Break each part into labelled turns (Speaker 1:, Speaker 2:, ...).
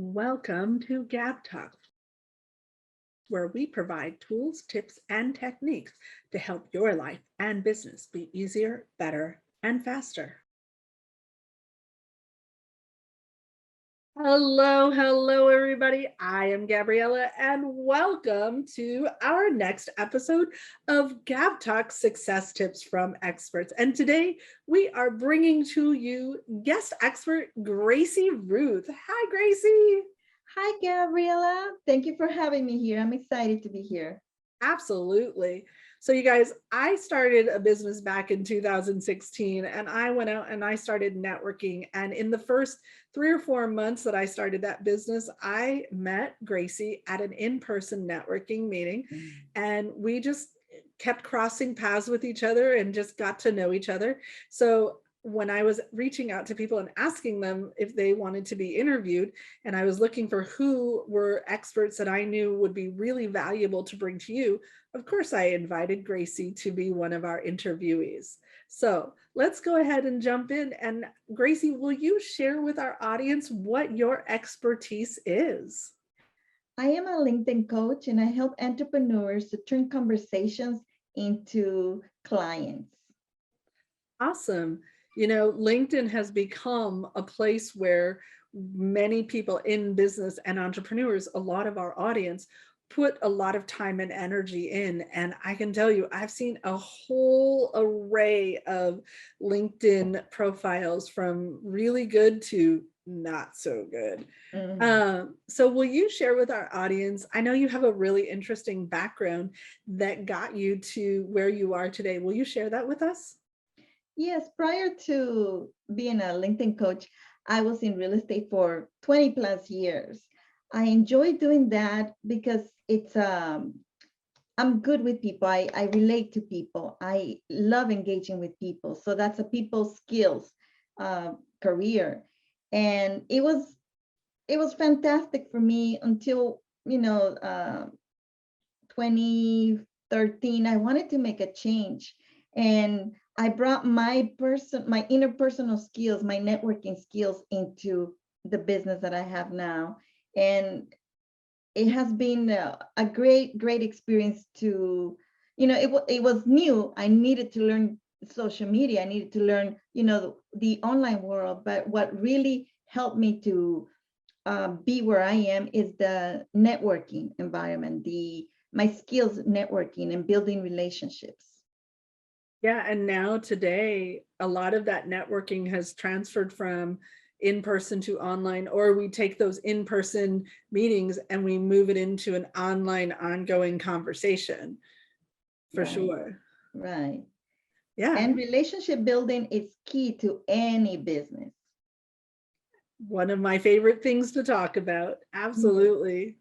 Speaker 1: Welcome to GabTalks, where we provide tools, tips, and techniques to help your life and business be easier, better, and faster. Hello, everybody. I am Gabriella, and welcome to our next episode of GabTalks Success Tips from Experts. And today we are bringing to you guest expert Gracie Ruth. Hi, Gracie.
Speaker 2: Hi, Gabriella. Thank you for having me here. I'm excited to be here.
Speaker 1: Absolutely. So you guys, I started a business back in 2016 and I went out and I started networking. And in the first 3 or 4 months that I started that business, I met Gracie at an in-person networking meeting and we just kept crossing paths with each other and just got to know each other. So when I was reaching out to people and asking them if they wanted to be interviewed, and I was looking for who were experts that I knew would be really valuable to bring to you, of course, I invited Gracie to be one of our interviewees. So let's go ahead and jump in. And Gracie, will you share with our audience what your expertise is?
Speaker 2: I am a LinkedIn coach and I help entrepreneurs to turn conversations into clients.
Speaker 1: Awesome. You know, LinkedIn has become a place where many people in business and entrepreneurs, a lot of our audience, put a lot of time and energy in. And I can tell you, I've seen a whole array of LinkedIn profiles from really good to not so good. So will you share with our audience, I know you have a really interesting background that got you to where you are today. Will you share that with us?
Speaker 2: Yes, prior to being a LinkedIn coach, I was in real estate for 20 plus years. I enjoy doing that because I'm good with people. I relate to people. I love engaging with people. So that's a people skills career. And it was fantastic for me until 2013. I wanted to make a change, and I brought my interpersonal skills, my networking skills into the business that I have now, and it has been a great experience to, it was new. I needed to learn social media. I needed to learn the online world, but what really helped me to be where I am is the networking environment, my skills networking and building relationships.
Speaker 1: Yeah, and now today, a lot of that networking has transferred from in-person to online, or we take those in-person meetings and we move it into an online ongoing conversation, for
Speaker 2: Right,
Speaker 1: sure.
Speaker 2: right.
Speaker 1: Yeah,
Speaker 2: And relationship building is key to any business.
Speaker 1: one of my favorite things to talk about.
Speaker 2: Mhm.
Speaker 1: Absolutely.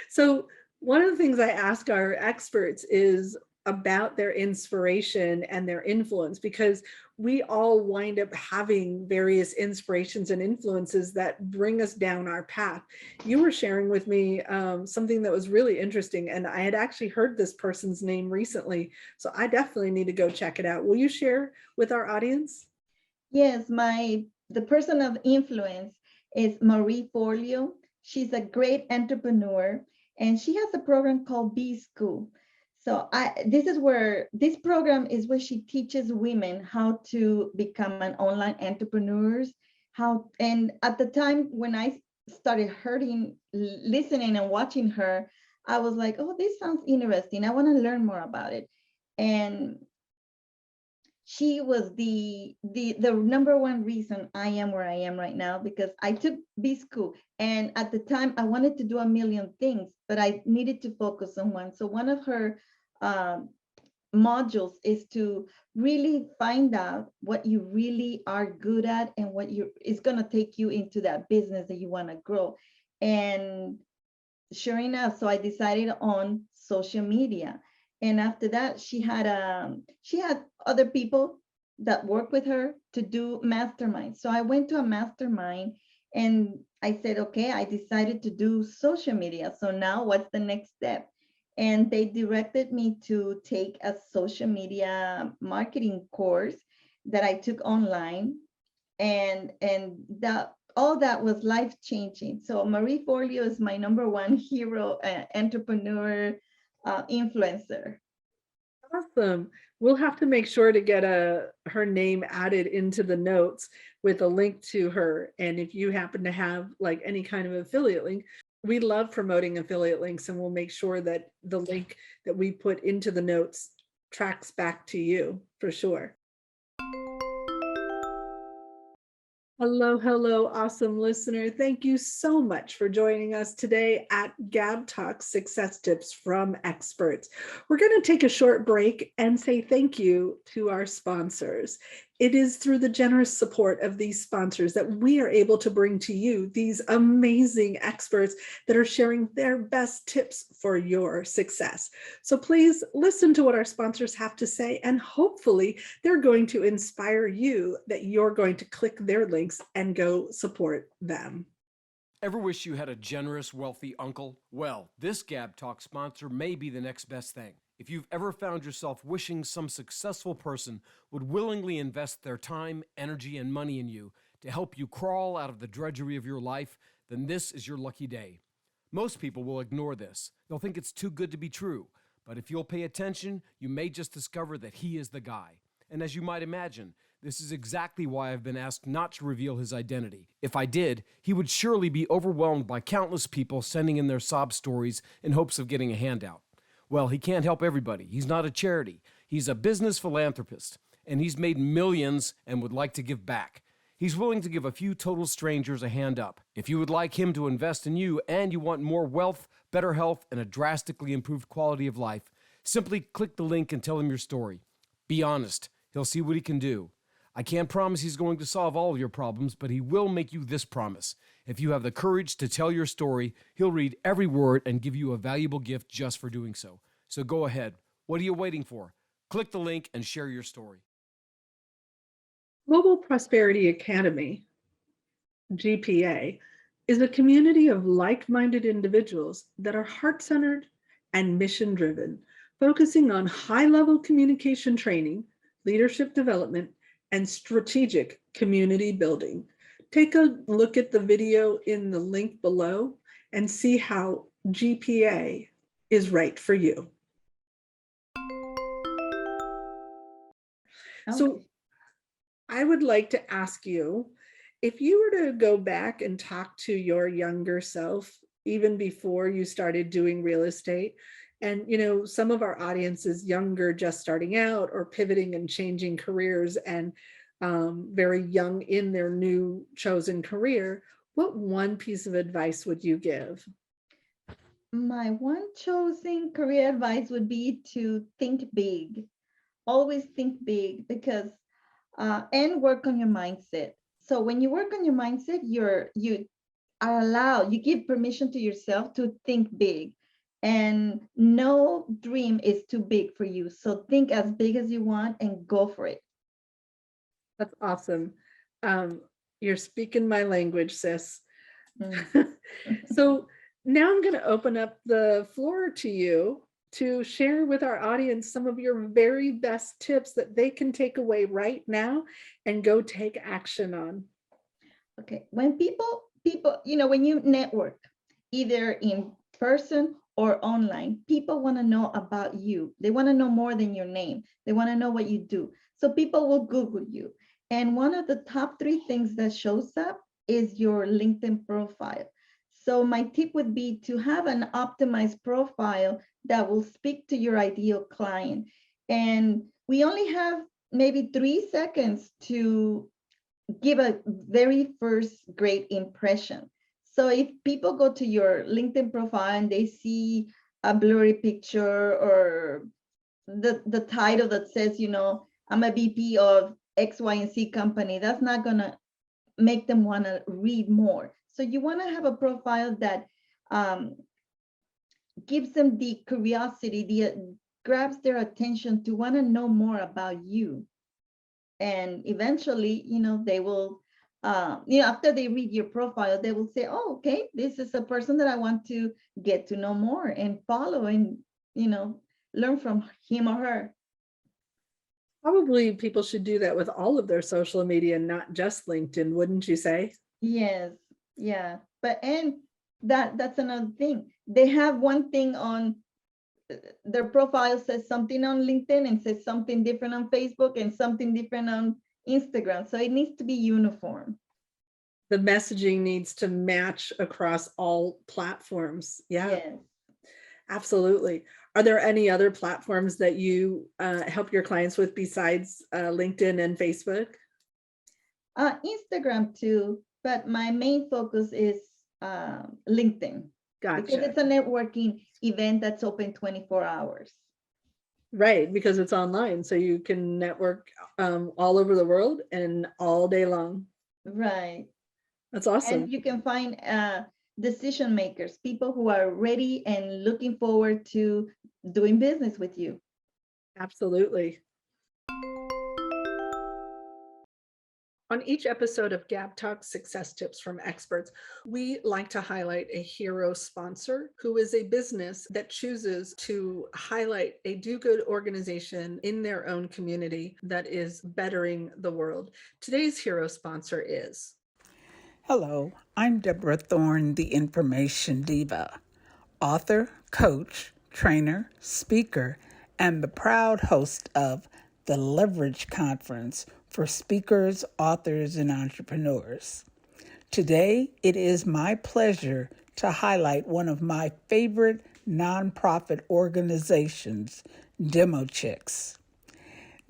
Speaker 1: So one of the things I ask our experts is about their inspiration and their influence, because we all wind up having various inspirations and influences that bring us down our path. You were sharing with me something that was really interesting, and I had actually heard this person's name recently, so I definitely need to go check it out. Will you share with our audience?
Speaker 2: Yes, the person of influence is Marie Forleo. She's a great entrepreneur, and she has a program called B School. So this program is where she teaches women how to become an online entrepreneurs. And at the time when I started listening and watching her, I was like, oh, this sounds interesting. I want to learn more about it. And she was the number one reason I am where I am right now, because I took B School, and at the time I wanted to do a million things, but I needed to focus on one. So one of her um, modules is to really find out what you really are good at and what you is going to take you into that business that you want to grow. And sure enough, so I decided on social media. And after that, she had other people that work with her to do mastermind. So I went to a mastermind and I said, okay, I decided to do social media. So now what's the next step? And they directed me to take a social media marketing course that I took online. And that all that was life-changing. So Marie Forleo is my number one hero, entrepreneur, influencer.
Speaker 1: Awesome. We'll have to make sure to get her name added into the notes with a link to her. And if you happen to have like any kind of affiliate link, we love promoting affiliate links, and we'll make sure that the link that we put into the notes tracks back to you for sure. Hello, hello, awesome listener. Thank you so much for joining us today at GabTalks Success Tips from Experts. We're going to take a short break and say thank you to our sponsors. It is through the generous support of these sponsors that we are able to bring to you these amazing experts that are sharing their best tips for your success. So please listen to what our sponsors have to say, and hopefully they're going to inspire you that you're going to click their links and go support them.
Speaker 3: Ever wish you had a generous, wealthy uncle? Well, this GabTalk sponsor may be the next best thing. If you've ever found yourself wishing some successful person would willingly invest their time, energy, and money in you to help you crawl out of the drudgery of your life, then this is your lucky day. Most people will ignore this. They'll think it's too good to be true. But if you'll pay attention, you may just discover that he is the guy. And as you might imagine, this is exactly why I've been asked not to reveal his identity. If I did, he would surely be overwhelmed by countless people sending in their sob stories in hopes of getting a handout. Well, he can't help everybody. He's not a charity. He's a business philanthropist, and he's made millions and would like to give back. He's willing to give a few total strangers a hand up. If you would like him to invest in you and you want more wealth, better health, and a drastically improved quality of life, simply click the link and tell him your story. Be honest. He'll see what he can do. I can't promise he's going to solve all of your problems, but he will make you this promise. If you have the courage to tell your story, he'll read every word and give you a valuable gift just for doing so. So go ahead. What are you waiting for? Click the link and share your story.
Speaker 1: Global Prosperity Academy, GPA, is a community of like-minded individuals that are heart-centered and mission-driven, focusing on high-level communication training, leadership development, and strategic community building. Take a look at the video in the link below and see how GPA is right for you.
Speaker 2: Okay.
Speaker 1: So I would like to ask you, if you were to go back and talk to your younger self, even before you started doing real estate, and some of our audience is younger, just starting out or pivoting and changing careers, and very young in their new chosen career, what one piece of advice would you give?
Speaker 2: My one chosen career advice would be to think big. Always think big, because and work on your mindset. So when you work on your mindset, you are allowed, you give permission to yourself to think big. And no dream is too big for you. So think as big as you want and go for it.
Speaker 1: That's awesome. You're speaking my language, sis.
Speaker 2: Mm.
Speaker 1: So now I'm going to open up the floor to you to share with our audience some of your very best tips that they can take away right now and go take action on.
Speaker 2: Okay. When people, when you network, either in person or online, people want to know about you. They want to know more than your name. They want to know what you do. So people will Google you. And one of the top 3 things that shows up is your LinkedIn profile. So my tip would be to have an optimized profile that will speak to your ideal client. And we only have maybe 3 seconds to give a very first great impression. So if people go to your LinkedIn profile and they see a blurry picture or the title that says, I'm a VP of X, Y, and Z company, that's not going to make them want to read more. So you want to have a profile that gives them the curiosity, grabs their attention to want to know more about you. And eventually, they will, after they read your profile, they will say, oh, okay, this is a person that I want to get to know more and follow and, learn from him or her.
Speaker 1: Probably people should do that with all of their social media, not just LinkedIn, wouldn't you say?
Speaker 2: Yes, yeah. But and that's another thing. They have one thing on their profile says something on LinkedIn and says something different on Facebook and something different on Instagram. So it needs to be uniform.
Speaker 1: The messaging needs to match across all platforms. Yeah,
Speaker 2: Yes.
Speaker 1: absolutely. Are there any other platforms that you help your clients with besides LinkedIn and Facebook?
Speaker 2: Instagram too, but my main focus is LinkedIn because
Speaker 1: Gotcha.
Speaker 2: it's a networking event that's open 24 hours.
Speaker 1: Right, because it's online, so you can network all over the world and all day long.
Speaker 2: Right.
Speaker 1: That's
Speaker 2: And
Speaker 1: awesome.
Speaker 2: you can find decision makers, people who are ready and looking forward to doing business with you.
Speaker 1: Absolutely. On each episode of GabTalks Success Tips from Experts, we like to highlight a hero sponsor who is a business that chooses to highlight a do-good organization in their own community that is bettering the world. Today's hero sponsor is...
Speaker 4: Hello, I'm Deborah Thorne, the Information Diva, author, coach, trainer, speaker, and the proud host of the Leverage Conference for speakers, authors, and entrepreneurs. Today, it is my pleasure to highlight one of my favorite nonprofit organizations, Demo Chicks.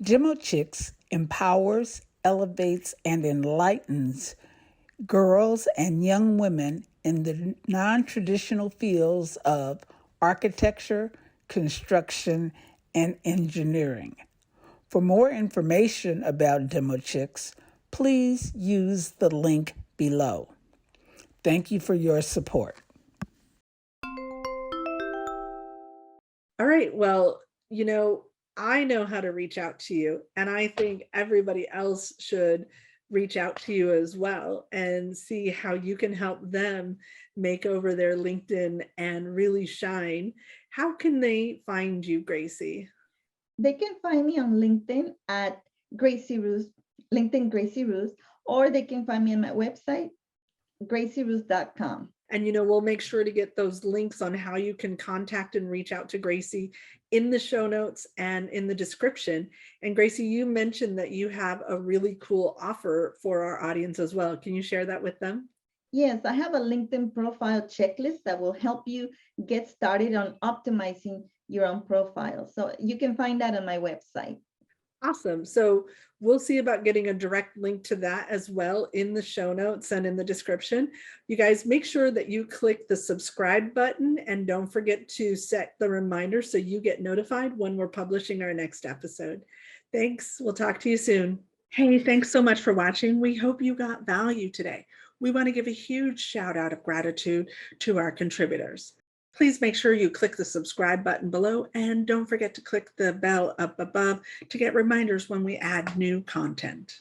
Speaker 4: Demo Chicks empowers, elevates, and enlightens girls and young women in the non-traditional fields of architecture, construction, and engineering. For more information about Demo Chicks, please use the link below. Thank you for your support.
Speaker 1: All right, well, I know how to reach out to you, and I think everybody else should reach out to you as well and see how you can help them make over their LinkedIn and really shine. How can they find you, Gracie?
Speaker 2: They can find me on LinkedIn at Gracie Ruth, LinkedIn Gracie Ruth, or they can find me on my website, gracieruth.com.
Speaker 1: And we'll make sure to get those links on how you can contact and reach out to Gracie in the show notes and in the description. And Gracie, you mentioned that you have a really cool offer for our audience as well. Can you share that with them?
Speaker 2: Yes, I have a LinkedIn profile checklist that will help you get started on optimizing your own profile. So you can find that on my website.
Speaker 1: Awesome. So we'll see about getting a direct link to that as well in the show notes and in the description. You guys make sure that you click the subscribe button and don't forget to set the reminder so you get notified when we're publishing our next episode. Thanks. We'll talk to you soon. Hey, thanks so much for watching. We hope you got value today. We want to give a huge shout out of gratitude to our contributors. Please make sure you click the subscribe button below and don't forget to click the bell up above to get reminders when we add new content.